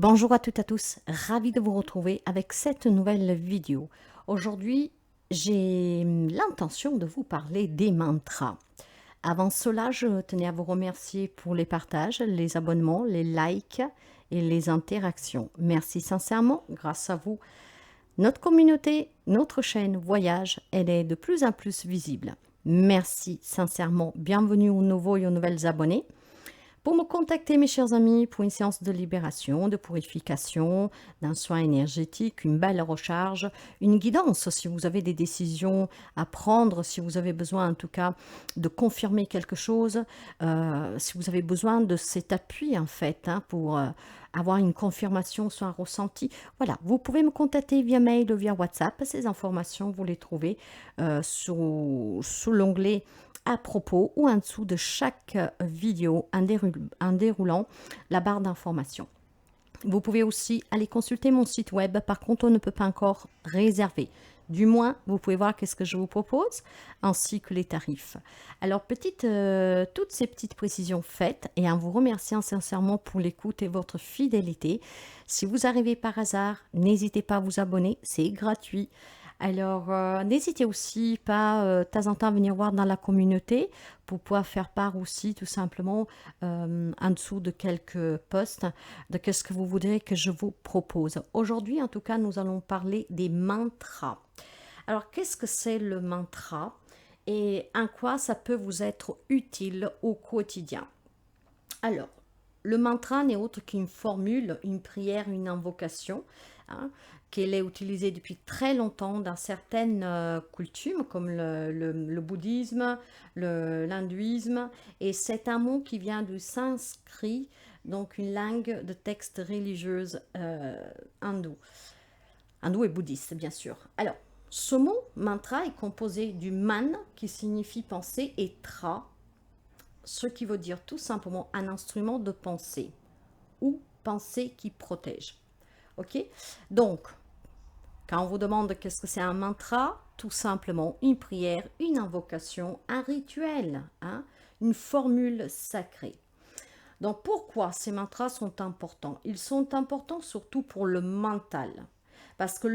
Bonjour à toutes et à tous, ravi de vous retrouver avec cette nouvelle vidéo. Aujourd'hui, j'ai l'intention de vous parler des mantras. Avant cela, je tenais à vous remercier pour les partages, les abonnements, les likes et les interactions. Merci sincèrement, grâce à vous, notre communauté, notre chaîne Voyage, elle est de plus en plus visible. Merci sincèrement, bienvenue aux nouveaux et aux nouvelles abonnés. Pour me contacter, mes chers amis, pour une séance de libération, de purification, d'un soin énergétique, une belle recharge, une guidance, si vous avez des décisions à prendre, si vous avez besoin en tout cas de confirmer quelque chose, si vous avez besoin de cet appui en fait pour avoir une confirmation sur un ressenti, voilà, vous pouvez me contacter via mail ou via WhatsApp. Ces informations, vous les trouvez sous l'onglet à propos ou en dessous de chaque vidéo en déroulant la barre d'information. Vous pouvez aussi aller consulter mon site web. Par contre, on ne peut pas encore réserver. Du moins, vous pouvez voir qu'est-ce que je vous propose, ainsi que les tarifs. Alors, toutes ces petites précisions faites, et en vous remerciant sincèrement pour l'écoute et votre fidélité. Si vous arrivez par hasard, n'hésitez pas à vous abonner, c'est gratuit. Alors, n'hésitez aussi pas de temps en temps à venir voir dans la communauté pour pouvoir faire part aussi tout simplement en dessous de quelques posts de qu'est-ce que vous voudrez que je vous propose. Aujourd'hui, en tout cas, nous allons parler des mantras. Alors, qu'est-ce que c'est le mantra et en quoi ça peut vous être utile au quotidien? Alors, le mantra n'est autre qu'une formule, une prière, une invocation, hein, qu'elle est utilisée depuis très longtemps dans certaines coutumes comme le bouddhisme, l'hindouisme, et c'est un mot qui vient du sanskrit, donc une langue de texte religieuse hindoue. Hindou et bouddhiste, bien sûr. Alors, ce mot mantra est composé du man qui signifie penser et tra, ce qui veut dire tout simplement un instrument de pensée ou pensée qui protège. Ok? Donc, quand on vous demande qu'est-ce que c'est un mantra, tout simplement une prière, une invocation, un rituel, hein, une formule sacrée. Donc, pourquoi ces mantras sont importants? Ils sont importants surtout pour le mental, parce que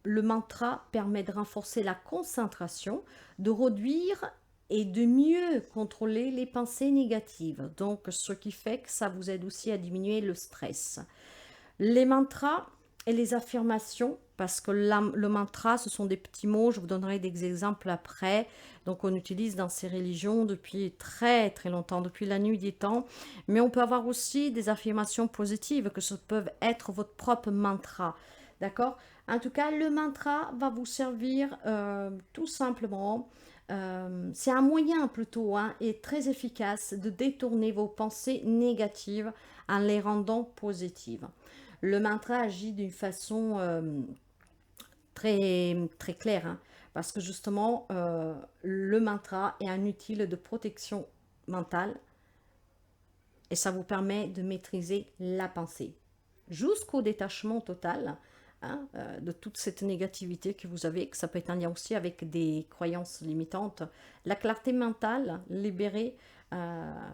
le mantra permet de renforcer la concentration, de réduire et de mieux contrôler les pensées négatives. Donc, ce qui fait que ça vous aide aussi à diminuer le stress. Les mantras et les affirmations, parce que le mantra, ce sont des petits mots, je vous donnerai des exemples après. Donc, on utilise dans ces religions depuis très très longtemps, depuis la nuit des temps. Mais on peut avoir aussi des affirmations positives, que ce peuvent être votre propre mantra. D'accord? En tout cas, le mantra va vous servir tout simplement. C'est un moyen plutôt et très efficace de détourner vos pensées négatives en les rendant positives. Le mantra agit d'une façon très, très claire, parce que justement, le mantra est un outil de protection mentale et ça vous permet de maîtriser la pensée jusqu'au détachement total de toute cette négativité que vous avez, que ça peut être en lien aussi avec des croyances limitantes. La clarté mentale libérée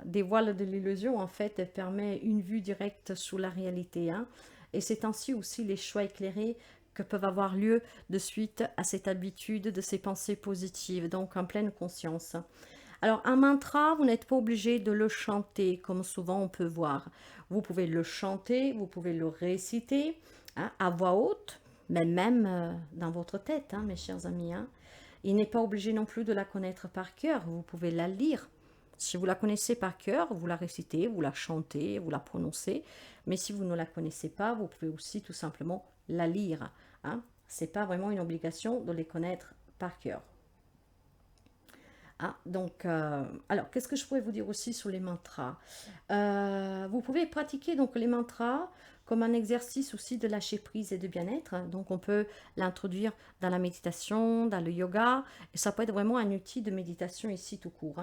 des voiles de l'illusion, en fait, elle permet une vue directe sur la réalité. Et c'est ainsi aussi les choix éclairés que peuvent avoir lieu de suite à cette habitude de ces pensées positives, donc en pleine conscience. Alors, un mantra, vous n'êtes pas obligé de le chanter, comme souvent on peut voir. Vous pouvez le chanter, vous pouvez le réciter à voix haute, mais même dans votre tête, mes chers amis. Il n'est pas obligé non plus de la connaître par cœur, vous pouvez la lire. Si vous la connaissez par cœur, vous la récitez, vous la chantez, vous la prononcez. Mais si vous ne la connaissez pas, vous pouvez aussi tout simplement la lire. Ce n'est pas vraiment une obligation de les connaître par cœur. Donc, alors, qu'est-ce que je pourrais vous dire aussi sur les mantras? Vous pouvez pratiquer donc les mantras comme un exercice aussi de lâcher prise et de bien-être. Donc, on peut l'introduire dans la méditation, dans le yoga, et ça peut être vraiment un outil de méditation ici tout court.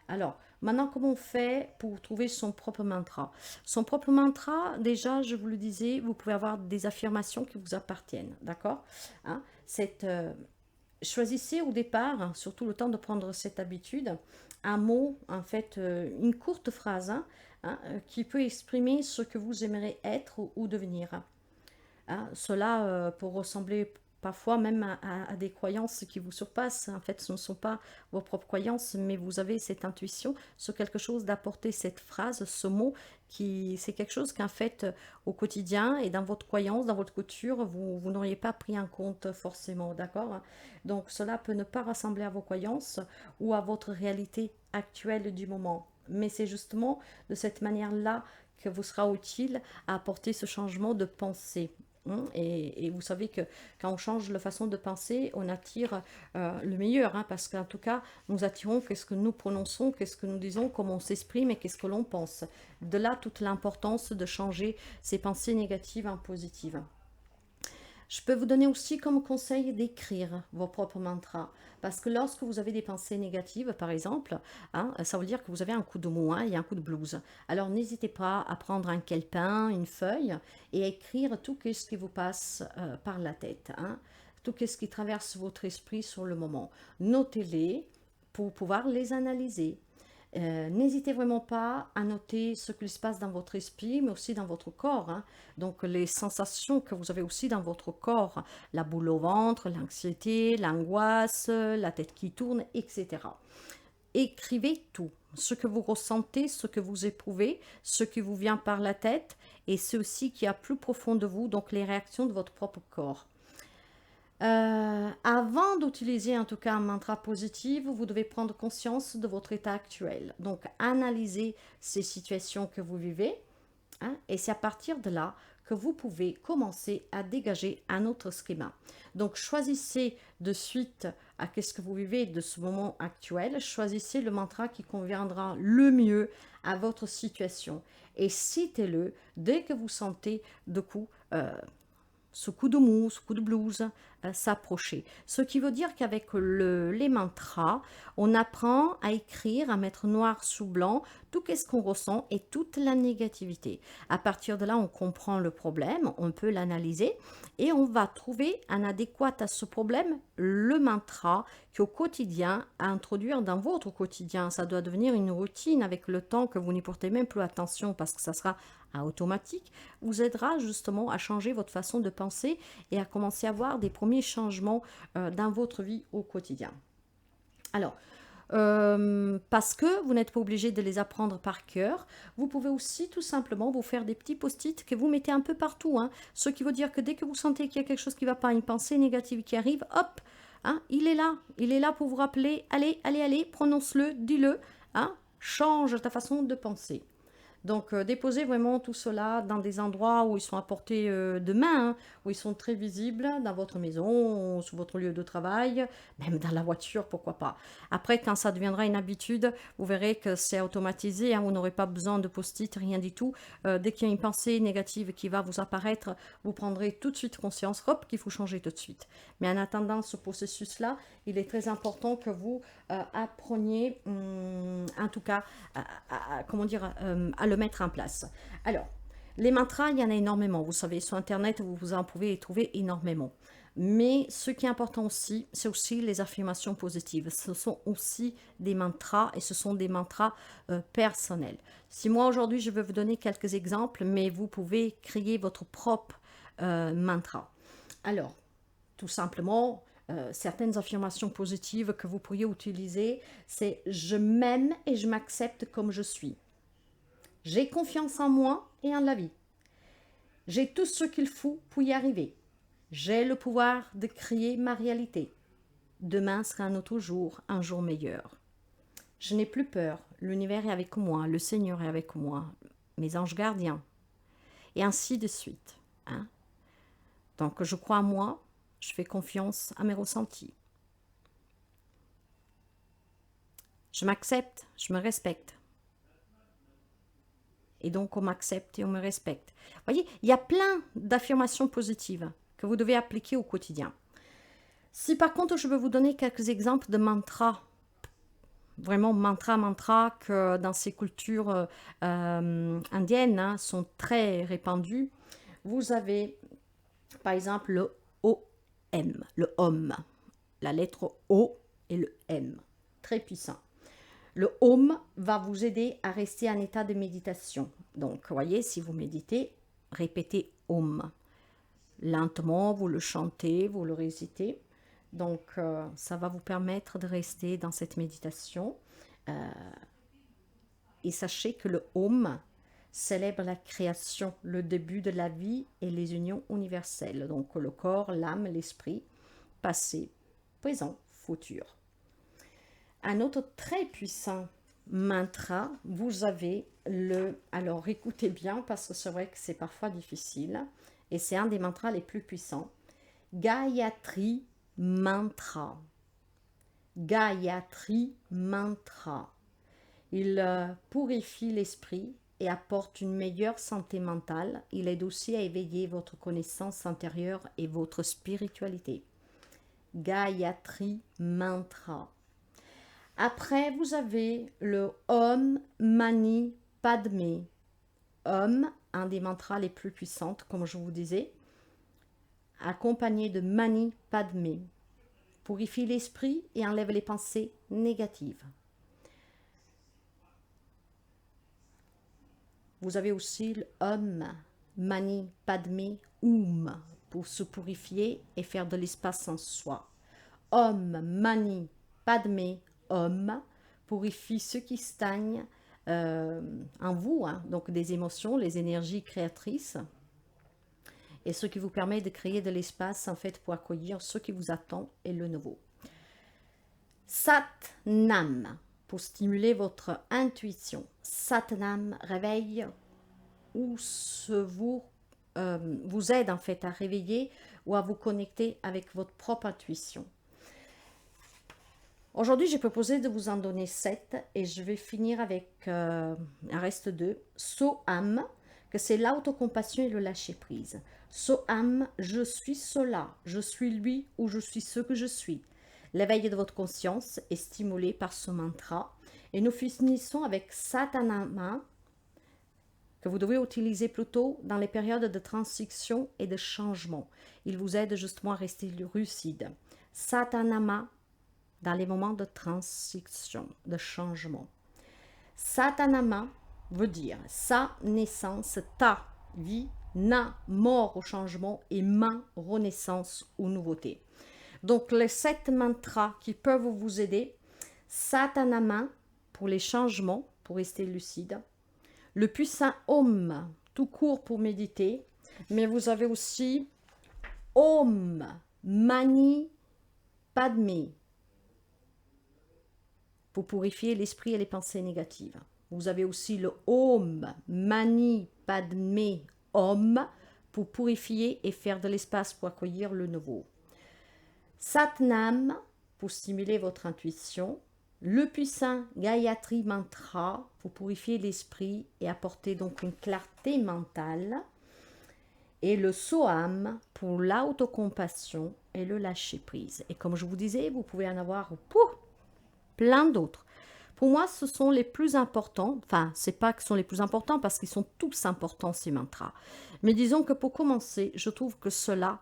Alors, maintenant, comment on fait pour trouver son propre mantra? Son propre mantra, déjà, je vous le disais, vous pouvez avoir des affirmations qui vous appartiennent, d'accord? Cette choisissez au départ, surtout le temps de prendre cette habitude, un mot, en fait, une courte phrase qui peut exprimer ce que vous aimeriez être ou devenir. Cela peut ressembler parfois même à des croyances qui vous surpassent. En fait, ce ne sont pas vos propres croyances, mais vous avez cette intuition sur quelque chose d'apporter cette phrase, ce mot, qui c'est quelque chose qu'en fait, au quotidien et dans votre croyance, dans votre culture, vous n'auriez pas pris en compte forcément, d'accord? Donc cela peut ne pas ressembler à vos croyances ou à votre réalité actuelle du moment. Mais c'est justement de cette manière-là que vous sera utile à apporter ce changement de pensée. Et vous savez que quand on change de façon de penser, on attire le meilleur, parce qu'en tout cas, nous attirons qu'est-ce que nous prononçons, qu'est-ce que nous disons, comment on s'exprime et qu'est-ce que l'on pense. De là, toute l'importance de changer ces pensées négatives en positives. Je peux vous donner aussi comme conseil d'écrire vos propres mantras. Parce que lorsque vous avez des pensées négatives, par exemple, ça veut dire que vous avez un coup de mou, et un coup de blues. Alors n'hésitez pas à prendre un calepin, une feuille, et à écrire tout ce qui vous passe par la tête. Tout ce qui traverse votre esprit sur le moment. Notez-les pour pouvoir les analyser. N'hésitez vraiment pas à noter ce qui se passe dans votre esprit, mais aussi dans votre corps. Donc les sensations que vous avez aussi dans votre corps, la boule au ventre, l'anxiété, l'angoisse, la tête qui tourne, etc. Écrivez tout, ce que vous ressentez, ce que vous éprouvez, ce qui vous vient par la tête, et ce aussi qui est plus profond de vous, donc les réactions de votre propre corps. Avant d'utiliser en tout cas un mantra positif, vous devez prendre conscience de votre état actuel. Donc, analyser ces situations que vous vivez. Et c'est à partir de là que vous pouvez commencer à dégager un autre schéma. Donc, choisissez de suite à qu'est-ce que vous vivez de ce moment actuel. Choisissez le mantra qui conviendra le mieux à votre situation. Et citez-le dès que vous sentez de coup ce coup de mou, ce coup de blues, s'approcher. Ce qui veut dire qu'avec les mantras, on apprend à écrire, à mettre noir sous blanc tout ce qu'on ressent et toute la négativité. À partir de là, on comprend le problème, on peut l'analyser et on va trouver un adéquat à ce problème, le mantra qui au quotidien, à introduire dans votre quotidien. Ça doit devenir une routine avec le temps que vous n'y portez même plus attention parce que ça sera automatique, vous aidera justement à changer votre façon de penser et à commencer à voir des premiers changements dans votre vie au quotidien. Alors, parce que vous n'êtes pas obligé de les apprendre par cœur, vous pouvez aussi tout simplement vous faire des petits post-it que vous mettez un peu partout. Ce qui veut dire que dès que vous sentez qu'il y a quelque chose qui ne va pas, une pensée négative qui arrive, hop, il est là pour vous rappeler, allez, prononce-le, dis-le, change ta façon de penser. Donc, déposez vraiment tout cela dans des endroits où ils sont à portée de main, où ils sont très visibles, dans votre maison, sur votre lieu de travail, même dans la voiture, pourquoi pas. Après, quand ça deviendra une habitude, vous verrez que c'est automatisé, vous n'aurez pas besoin de post-it, rien du tout. Dès qu'il y a une pensée négative qui va vous apparaître, vous prendrez tout de suite conscience, hop, qu'il faut changer tout de suite. Mais en attendant ce processus-là, il est très important que vous appreniez, en tout cas, à le mettre en place. Alors, les mantras, il y en a énormément. Vous savez, sur Internet, vous en pouvez y trouver énormément. Mais ce qui est important aussi, c'est aussi les affirmations positives. Ce sont aussi des mantras et ce sont des mantras personnels. Si moi, aujourd'hui, je vais vous donner quelques exemples, mais vous pouvez créer votre propre mantra. Alors, tout simplement, certaines affirmations positives que vous pourriez utiliser, c'est « je m'aime et je m'accepte comme je suis ». J'ai confiance en moi et en la vie. J'ai tout ce qu'il faut pour y arriver. J'ai le pouvoir de créer ma réalité. Demain sera un autre jour, un jour meilleur. Je n'ai plus peur. L'univers est avec moi. Le Seigneur est avec moi. Mes anges gardiens. Et ainsi de suite. Donc, je crois en moi. Je fais confiance à mes ressentis. Je m'accepte. Je me respecte. Et donc, on m'accepte et on me respecte. Vous voyez, il y a plein d'affirmations positives que vous devez appliquer au quotidien. Si par contre, je veux vous donner quelques exemples de mantras, vraiment mantra, que dans ces cultures indiennes sont très répandues, vous avez par exemple le OM, le OM, la lettre O et le M, très puissant. Le Om va vous aider à rester en état de méditation. Donc, vous voyez, si vous méditez, répétez Om. Lentement, vous le chantez, vous le récitez. Donc, ça va vous permettre de rester dans cette méditation. Et sachez que le Om célèbre la création, le début de la vie et les unions universelles. Donc, le corps, l'âme, l'esprit, passé, présent, futur. Un autre très puissant mantra, vous avez le... Alors, écoutez bien, parce que c'est vrai que c'est parfois difficile. Et c'est un des mantras les plus puissants. Gayatri Mantra. Gayatri Mantra. Il purifie l'esprit et apporte une meilleure santé mentale. Il aide aussi à éveiller votre connaissance intérieure et votre spiritualité. Gayatri Mantra. Après, vous avez le Om Mani Padme. Om, un des mantras les plus puissants, comme je vous disais, accompagné de Mani Padme. Purifie l'esprit et enlève les pensées négatives. Vous avez aussi le Om Mani Padme Hum pour se purifier et faire de l'espace en soi. Om Mani Padme Hum purifie ce qui stagne en vous, hein, donc des émotions, les énergies créatrices, et ce qui vous permet de créer de l'espace en fait pour accueillir ce qui vous attend et le nouveau. Sat Nam pour stimuler votre intuition. Sat Nam réveille ou vous aide en fait à réveiller ou à vous connecter avec votre propre intuition. Aujourd'hui, j'ai proposé de vous en donner 7 et je vais finir avec un reste de Soham, que c'est l'autocompassion et le lâcher-prise. Soham, je suis cela, je suis lui ou je suis ce que je suis. L'éveil de votre conscience est stimulé par ce mantra. Et nous finissons avec Satanama, que vous devez utiliser plutôt dans les périodes de transition et de changement. Il vous aide justement à rester lucide. Satanama, dans les moments de transition, de changement. Satanama veut dire sa naissance, ta vie, na mort au changement et ma renaissance ou nouveauté. Donc les 7 mantras qui peuvent vous aider. Satanama pour les changements, pour rester lucide. Le puissant Om, tout court pour méditer. Mais vous avez aussi Om Mani Padme pour purifier l'esprit et les pensées négatives. Vous avez aussi le Om Mani Padme Om pour purifier et faire de l'espace pour accueillir le nouveau. Satnam pour stimuler votre intuition. Le puissant Gayatri Mantra pour purifier l'esprit et apporter donc une clarté mentale. Et le Soham pour l'autocompassion et le lâcher-prise. Et comme je vous disais, vous pouvez en avoir plein d'autres. Pour moi, ce sont les plus importants. Enfin, c'est pas que ce sont les plus importants parce qu'ils sont tous importants, ces mantras. Mais disons que pour commencer, je trouve que ceux-là,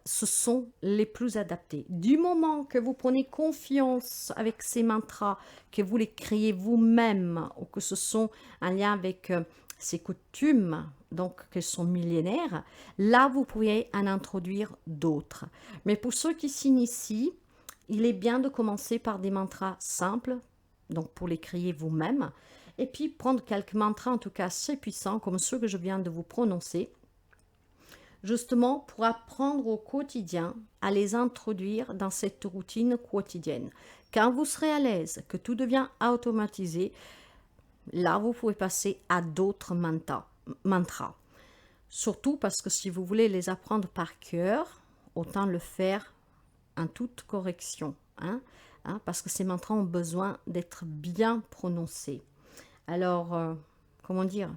ce sont les plus adaptés. Du moment que vous prenez confiance avec ces mantras, que vous les créez vous-même, ou que ce sont en lien avec ces coutumes, donc qu'elles sont millénaires, là, vous pourriez en introduire d'autres. Mais pour ceux qui s'initient, il est bien de commencer par des mantras simples, donc pour les créer vous-même, et puis prendre quelques mantras, en tout cas assez puissants, comme ceux que je viens de vous prononcer, justement pour apprendre au quotidien à les introduire dans cette routine quotidienne. Quand vous serez à l'aise, que tout devient automatisé, là vous pouvez passer à d'autres mantras. Surtout parce que si vous voulez les apprendre par cœur, autant le faire en toute correction, parce que ces mantras ont besoin d'être bien prononcés. Alors, comment dire,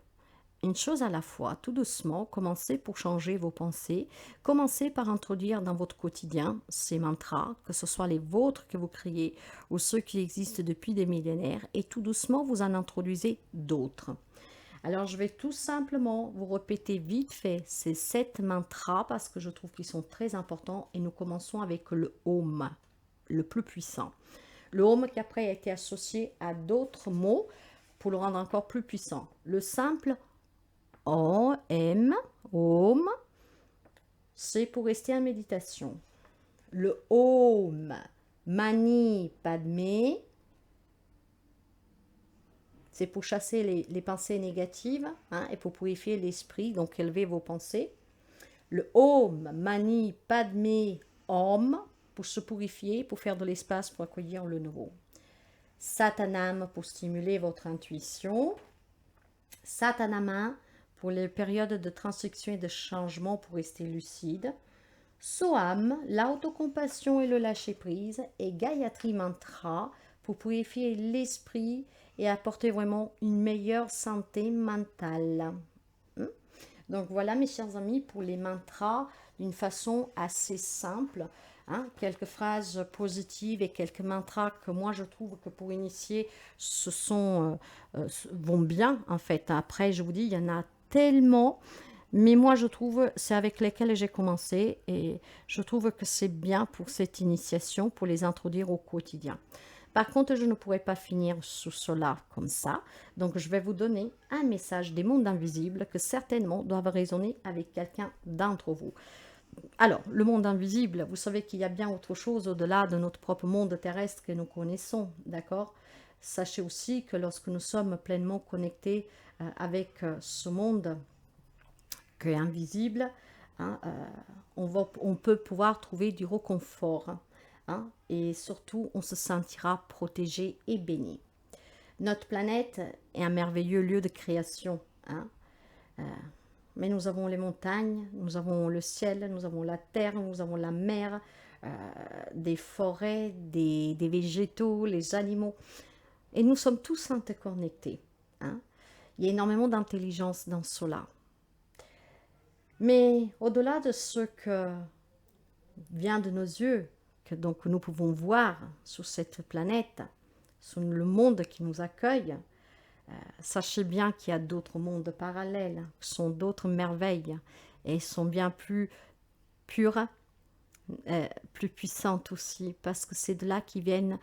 une chose à la fois, tout doucement, commencez pour changer vos pensées, commencez par introduire dans votre quotidien ces mantras, que ce soit les vôtres que vous créez ou ceux qui existent depuis des millénaires, et tout doucement, vous en introduisez d'autres. Alors, je vais tout simplement vous répéter vite fait ces 7 mantras parce que je trouve qu'ils sont très importants et nous commençons avec le Om, le plus puissant. Le Om qui après a été associé à d'autres mots pour le rendre encore plus puissant. Le simple Om, Om, c'est pour rester en méditation. Le Om, Mani Padme, c'est pour chasser les pensées négatives hein, et pour purifier l'esprit, donc élever vos pensées. Le Om, Mani Padme, Om, pour se purifier, pour faire de l'espace, pour accueillir le nouveau. Satanam, pour stimuler votre intuition. Satanama, pour les périodes de transition et de changement, pour rester lucide. Soham, l'autocompassion et le lâcher-prise. Et Gayatri Mantra, pour purifier l'esprit et apporter vraiment une meilleure santé mentale. Donc voilà mes chers amis pour les mantras d'une façon assez simple. Hein, quelques phrases positives et quelques mantras que moi je trouve que pour initier vont bien en fait. Après je vous dis il y en a tellement, mais moi je trouve c'est avec lesquels j'ai commencé et je trouve que c'est bien pour cette initiation, pour les introduire au quotidien. Par contre, je ne pourrais pas finir sous cela comme ça. Donc, je vais vous donner un message des mondes invisibles que certainement doivent résonner avec quelqu'un d'entre vous. Alors, le monde invisible, vous savez qu'il y a bien autre chose au-delà de notre propre monde terrestre que nous connaissons, d'accord? Sachez aussi que lorsque nous sommes pleinement connectés avec ce monde qui est invisible, hein, on peut pouvoir trouver du réconfort. Hein, et surtout, on se sentira protégé et béni. Notre planète est un merveilleux lieu de création. Hein, mais nous avons les montagnes, nous avons le ciel, nous avons la terre, nous avons la mer, des forêts, des végétaux, les animaux. Et nous sommes tous interconnectés. Hein. Il y a énormément d'intelligence dans cela. Mais au-delà de ce que vient de nos yeux, que donc nous pouvons voir sur cette planète, sur le monde qui nous accueille, sachez bien qu'il y a d'autres mondes parallèles, sont d'autres merveilles, et sont bien plus pures, plus puissantes aussi, parce que c'est de là qui viennent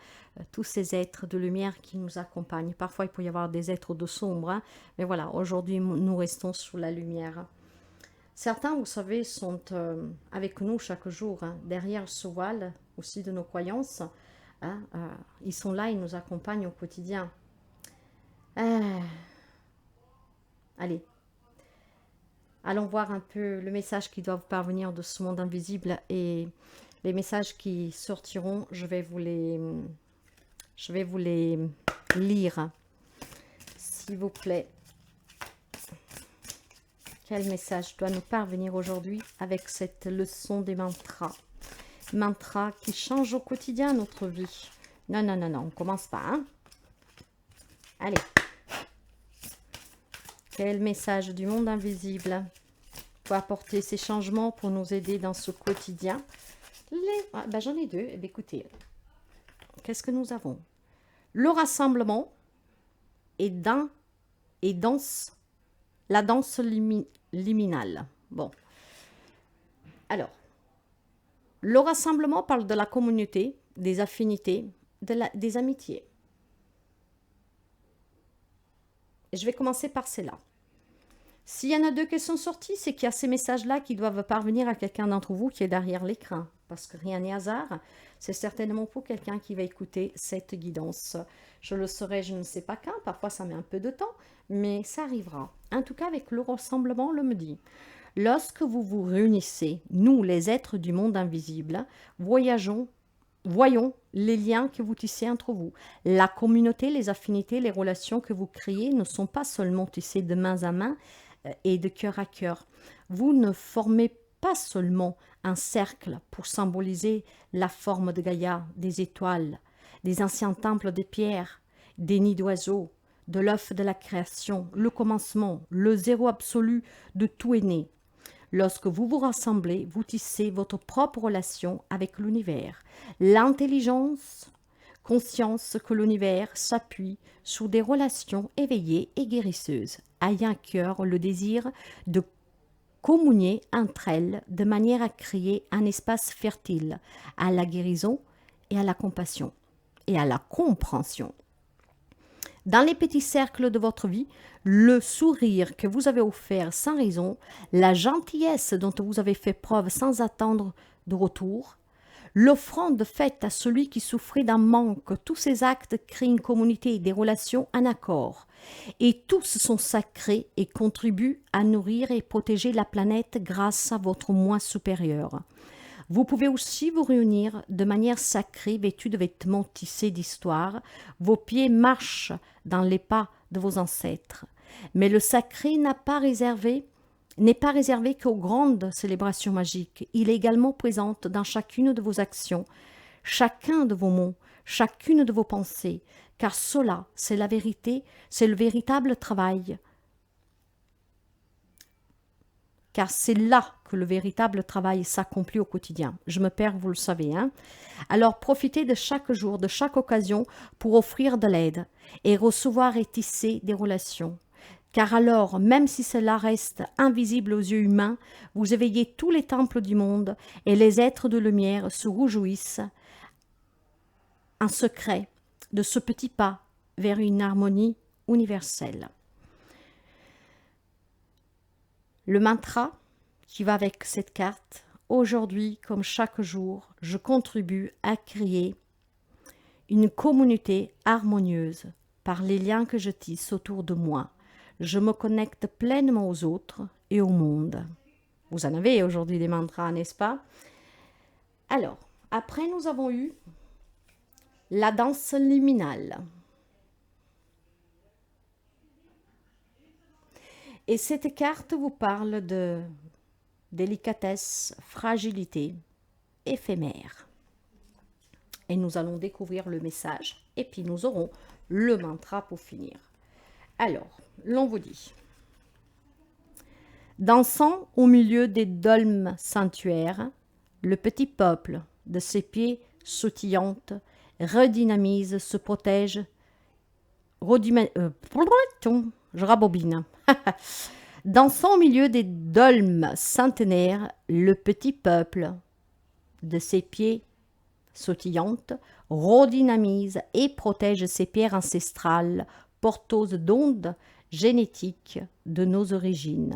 tous ces êtres de lumière qui nous accompagnent. Parfois il peut y avoir des êtres de sombre, hein, mais voilà, aujourd'hui nous restons sous la lumière. Certains, vous savez, sont avec nous chaque jour, hein, derrière ce voile aussi de nos croyances. Hein, ils sont là, ils nous accompagnent au quotidien. Allez, allons voir un peu le message qui doit vous parvenir de ce monde invisible et les messages qui sortiront, je vais vous les lire, s'il vous plaît. Quel message doit nous parvenir aujourd'hui avec cette leçon des mantras? Mantras qui changent au quotidien notre vie. Non, non, non, non, on commence pas. Hein? Allez. Quel message du monde invisible pour apporter ces changements, pour nous aider dans ce quotidien? J'en ai deux. Eh bien, écoutez, qu'est-ce que nous avons? Le rassemblement et danse. La danse liminale. Bon. Alors, le rassemblement parle de la communauté, des affinités, des amitiés. Je vais commencer par celle-là. S'il y en a deux qui sont sortis, c'est qu'il y a ces messages-là qui doivent parvenir à quelqu'un d'entre vous qui est derrière l'écran. Parce que rien n'est hasard. C'est certainement pour quelqu'un qui va écouter cette guidance. Je le saurai, je ne sais pas quand. Parfois, ça met un peu de temps. Mais ça arrivera. En tout cas, avec le rassemblement, on le me dit. Lorsque vous vous réunissez, nous, les êtres du monde invisible, voyons les liens que vous tissez entre vous. La communauté, les affinités, les relations que vous créez ne sont pas seulement tissées de main à main et de cœur à cœur. Vous ne formez pas seulement un cercle pour symboliser la forme de Gaïa, des étoiles, des anciens temples de pierre, des nids d'oiseaux, de l'œuf de la création, le commencement, le zéro absolu de tout est né. Lorsque vous vous rassemblez, vous tissez votre propre relation avec l'univers. L'intelligence, conscience que l'univers s'appuie sur des relations éveillées et guérisseuses, ayant à cœur le désir de communier entre elles de manière à créer un espace fertile à la guérison et à la compassion. et à la compréhension. Dans les petits cercles de votre vie, le sourire que vous avez offert sans raison, la gentillesse dont vous avez fait preuve sans attendre de retour, l'offrande faite à celui qui souffrait d'un manque, tous ces actes créent une communauté et des relations en accord. Et tous sont sacrés et contribuent à nourrir et protéger la planète grâce à votre moi supérieur. Vous pouvez aussi vous réunir de manière sacrée, vêtus de vêtements tissés d'histoire. Vos pieds marchent dans les pas de vos ancêtres. Mais le sacré n'est pas réservé qu'aux grandes célébrations magiques. Il est également présent dans chacune de vos actions, chacun de vos mots, chacune de vos pensées, car cela, c'est la vérité, c'est le véritable travail. Car c'est là que le véritable travail s'accomplit au quotidien. Je me perds, vous le savez. Alors profitez de chaque jour, de chaque occasion pour offrir de l'aide et recevoir et tisser des relations. Car alors, même si cela reste invisible aux yeux humains, vous éveillez tous les temples du monde et les êtres de lumière se réjouissent en secret de ce petit pas vers une harmonie universelle. Le mantra qui va avec cette carte, aujourd'hui comme chaque jour, je contribue à créer une communauté harmonieuse par les liens que je tisse autour de moi. Je me connecte pleinement aux autres et au monde. Vous en avez aujourd'hui des mantras, n'est-ce pas? Alors, après nous avons eu la danse liminale. Et cette carte vous parle de délicatesse, fragilité, éphémère. Et nous allons découvrir le message et puis nous aurons le mantra pour finir. Alors, l'on vous dit: dansant au milieu des dolmes sanctuaires, le petit peuple de ses pieds sautillantes redynamise, se protège, je rabobine. Dansant au milieu des dolmes centenaires, le petit peuple de ses pieds sautillantes redynamise et protège ses pierres ancestrales porteuses d'ondes génétiques de nos origines.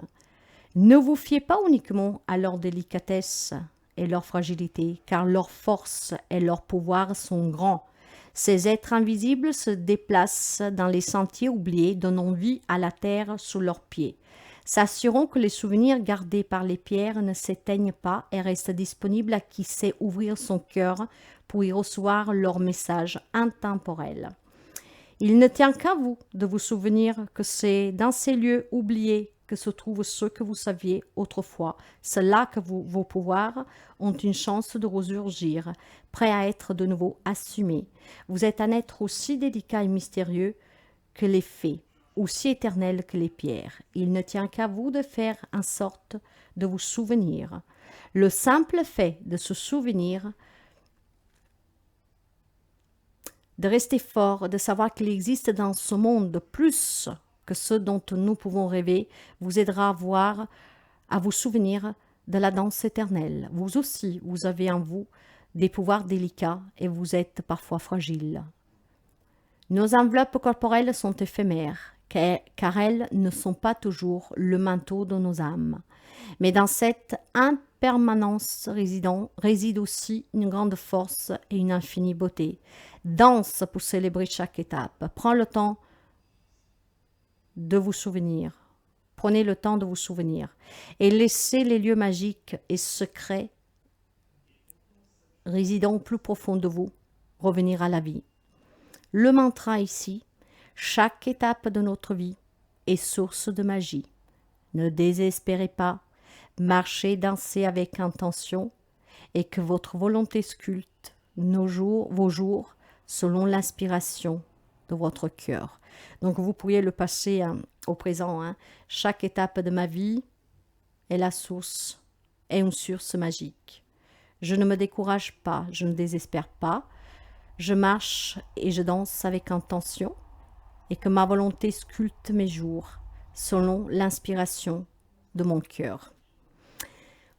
Ne vous fiez pas uniquement à leur délicatesse et leur fragilité, car leur force et leur pouvoir sont grands. Ces êtres invisibles se déplacent dans les sentiers oubliés, donnant vie à la terre sous leurs pieds. S'assurons que les souvenirs gardés par les pierres ne s'éteignent pas et restent disponibles à qui sait ouvrir son cœur pour y recevoir leur message intemporel. Il ne tient qu'à vous de vous souvenir que c'est dans ces lieux oubliés que se trouvent ceux que vous saviez autrefois. C'est là que vos pouvoirs ont une chance de ressurgir, prêts à être de nouveau assumés. Vous êtes un être aussi délicat et mystérieux que les fées, aussi éternel que les pierres. Il ne tient qu'à vous de faire en sorte de vous souvenir. Le simple fait de se souvenir, de rester fort, de savoir qu'il existe dans ce monde plus que ce dont nous pouvons rêver, vous aidera à vous souvenir de la danse éternelle. Vous aussi, vous avez en vous des pouvoirs délicats et vous êtes parfois fragile. Nos enveloppes corporelles sont éphémères, car elles ne sont pas toujours le manteau de nos âmes. Mais dans cette impermanence réside aussi une grande force et une infinie beauté. Danse pour célébrer chaque étape. Prends le temps de vous souvenir. Prenez le temps de vous souvenir et laissez les lieux magiques et secrets résidant au plus profond de vous revenir à la vie. Le mantra ici: chaque étape de notre vie est source de magie. Ne désespérez pas, marchez, dansez avec intention et que votre volonté sculpte vos jours selon l'inspiration de votre cœur. Donc vous pourriez le passer au présent. Chaque étape de ma vie est la source, est une source magique. Je ne me décourage pas, je ne désespère pas. Je marche et je danse avec intention et que ma volonté sculpte mes jours selon l'inspiration de mon cœur.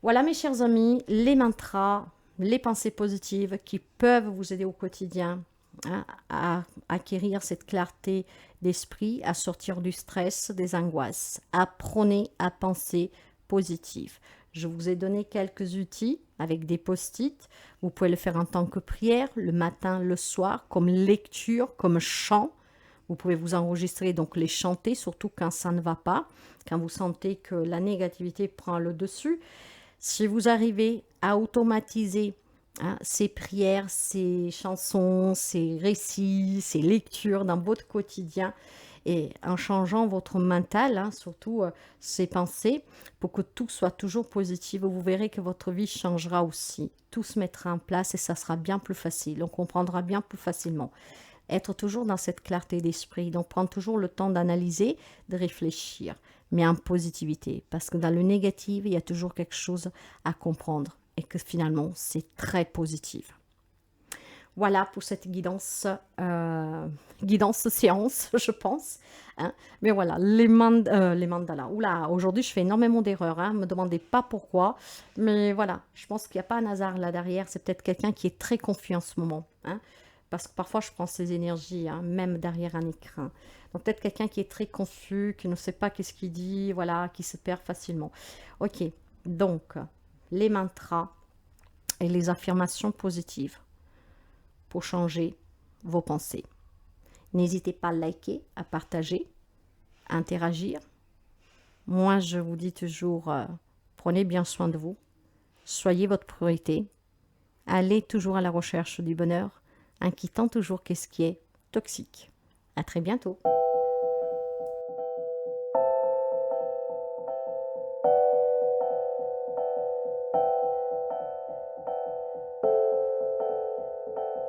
Voilà mes chers amis, les mantras, les pensées positives qui peuvent vous aider au quotidien hein, à acquérir cette clarté d'esprit, à sortir du stress, des angoisses. Apprenez à penser positif. Je vous ai donné quelques outils avec des post-it. Vous pouvez le faire en tant que prière, le matin, le soir, comme lecture, comme chant. Vous pouvez vous enregistrer, donc les chanter, surtout quand ça ne va pas, quand vous sentez que la négativité prend le dessus. Si vous arrivez à automatiser, hein, ces prières, ces chansons, ces récits, ces lectures dans votre quotidien, et en changeant votre mental, hein, surtout ces pensées, pour que tout soit toujours positif, vous verrez que votre vie changera aussi. Tout se mettra en place et ça sera bien plus facile. On comprendra bien plus facilement. Être toujours dans cette clarté d'esprit, donc prendre toujours le temps d'analyser, de réfléchir, mais en positivité, parce que dans le négatif, il y a toujours quelque chose à comprendre et que finalement, c'est très positif. Voilà pour cette guidance séance, je pense, hein. Mais voilà, les mandalas. Oula, aujourd'hui, je fais énormément d'erreurs, hein. Ne me demandez pas pourquoi. Mais voilà, je pense qu'il n'y a pas un hasard là derrière. C'est peut-être quelqu'un qui est très confus en ce moment, hein. Parce que parfois, je prends ces énergies, hein, même derrière un écran. Donc peut-être quelqu'un qui est très confus, qui ne sait pas qu'est-ce qu'il dit, voilà, qui se perd facilement. Ok, donc les mantras et les affirmations positives pour changer vos pensées. N'hésitez pas à liker, à partager, à interagir. Moi, je vous dis toujours, prenez bien soin de vous, soyez votre priorité, allez toujours à la recherche du bonheur, en quittant toujours qu'est-ce qui est toxique. À très bientôt.